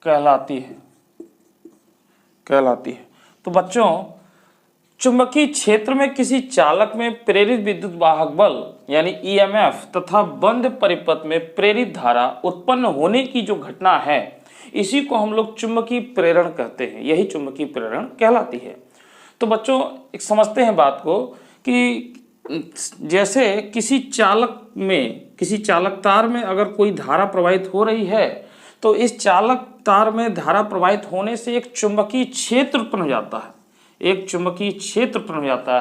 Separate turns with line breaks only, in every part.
कहलाती है। तो बच्चों, चुंबकीय क्षेत्र में किसी चालक में प्रेरित विद्युत वाहक बल यानी ईएमएफ तथा बंद परिपथ में प्रेरित धारा उत्पन्न होने की जो घटना है, इसी को हम लोग चुंबकीय प्रेरण कहते हैं। यही चुंबकीय प्रेरण कहलाती है। तो बच्चों, एक समझते हैं बात को कि जैसे किसी चालक तार में अगर कोई धारा प्रवाहित हो रही है, तो इस चालक तार में धारा प्रवाहित होने से एक चुंबकीय क्षेत्र उत्पन्न हो जाता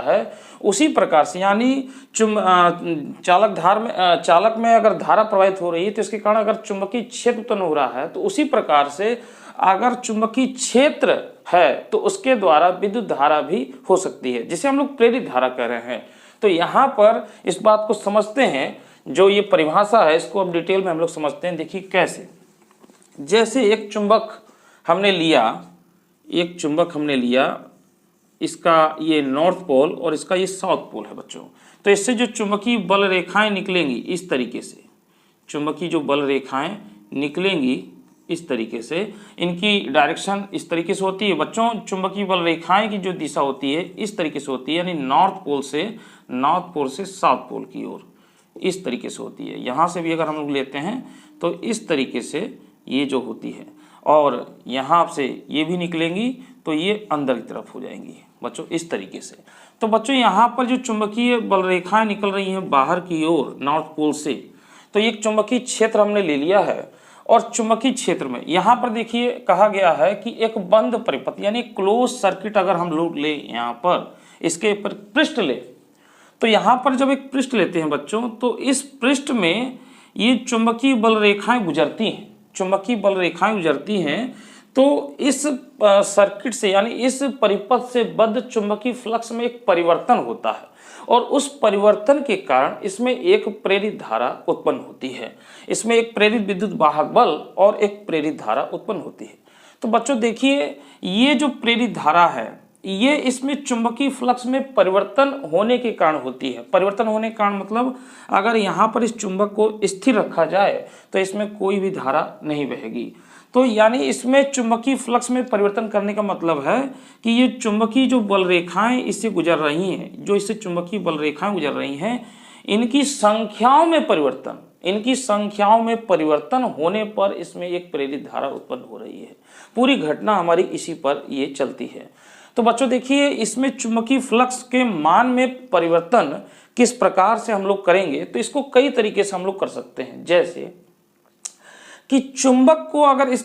है। उसी प्रकार से यानी चालक में अगर धारा प्रवाहित हो रही है, तो इसके कारण अगर चुंबकीय क्षेत्र उत्पन्न हो रहा है, तो उसी प्रकार से अगर चुंबकीय क्षेत्र है तो उसके द्वारा विद्युत धारा भी हो सकती है, जिसे हम लोग प्रेरित धारा कह रहे हैं। तो यहाँ पर इस बात को समझते हैं, जो ये परिभाषा है इसको अब डिटेल में हम लोग समझते हैं। देखिए कैसे, जैसे एक चुंबक हमने लिया, इसका ये नॉर्थ पोल और इसका ये साउथ पोल है बच्चों। तो इससे जो चुंबकीय बल रेखाएं निकलेंगी इस तरीके से, चुंबकीय जो बल रेखाएं निकलेंगी इस तरीके से, इनकी डायरेक्शन इस तरीके से होती है बच्चों। चुंबकीय बल रेखाएं की जो दिशा होती है इस तरीके से होती है, यानी नॉर्थ पोल से साउथ पोल की ओर इस तरीके से होती है। यहाँ से भी अगर हम लोग लेते हैं तो इस तरीके से ये जो होती है, और यहाँ से ये भी निकलेंगी तो ये अंदर की तरफ हो जाएंगी बच्चों, इस तरीके से। तो बच्चों, यहाँ पर जो चुंबकीय बल रेखाएं निकल रही हैं बाहर की ओर नॉर्थ पोल से, तो एक चुंबकीय क्षेत्र हमने ले लिया है। और चुंबकीय क्षेत्र में यहाँ पर देखिए कहा गया है कि एक बंद परिपथ यानी क्लोज सर्किट अगर हम लोग ले, यहाँ पर इसके ऊपर पृष्ठ ले, तो यहाँ पर जब एक पृष्ठ लेते हैं बच्चों, तो इस पृष्ठ में ये चुंबकीय बल रेखाएं गुजरती हैं। तो इस सर्किट से यानी इस परिपथ से बद्ध चुंबकीय फ्लक्स में एक परिवर्तन होता है, और उस परिवर्तन के कारण इसमें एक प्रेरित धारा उत्पन्न होती है। इसमें एक प्रेरित विद्युत वाहक बल और एक प्रेरित धारा उत्पन्न होती है। तो बच्चों देखिए, ये जो प्रेरित धारा है ये इसमें चुंबकीय फ्लक्स में परिवर्तन होने के कारण होती है। परिवर्तन होने के कारण मतलब अगर यहाँ पर इस चुंबक को स्थिर रखा जाए तो इसमें कोई भी धारा नहीं बहेगी। तो यानी इसमें चुंबकीय फ्लक्स में परिवर्तन करने का मतलब है कि ये चुंबकीय जो बल रेखाएं इससे गुजर रही हैं, जो इससे चुंबकीय बल रेखाएं गुजर रही हैं, इनकी संख्याओं में परिवर्तन होने पर इसमें एक प्रेरित धारा उत्पन्न हो रही है। पूरी घटना हमारी इसी पर ये चलती है। तो बच्चों देखिए, इसमें चुंबकीय फ्लक्स के मान में परिवर्तन किस प्रकार से हम लोग करेंगे, तो इसको कई तरीके से हम लोग कर सकते हैं। जैसे कि चुंबक को अगर इस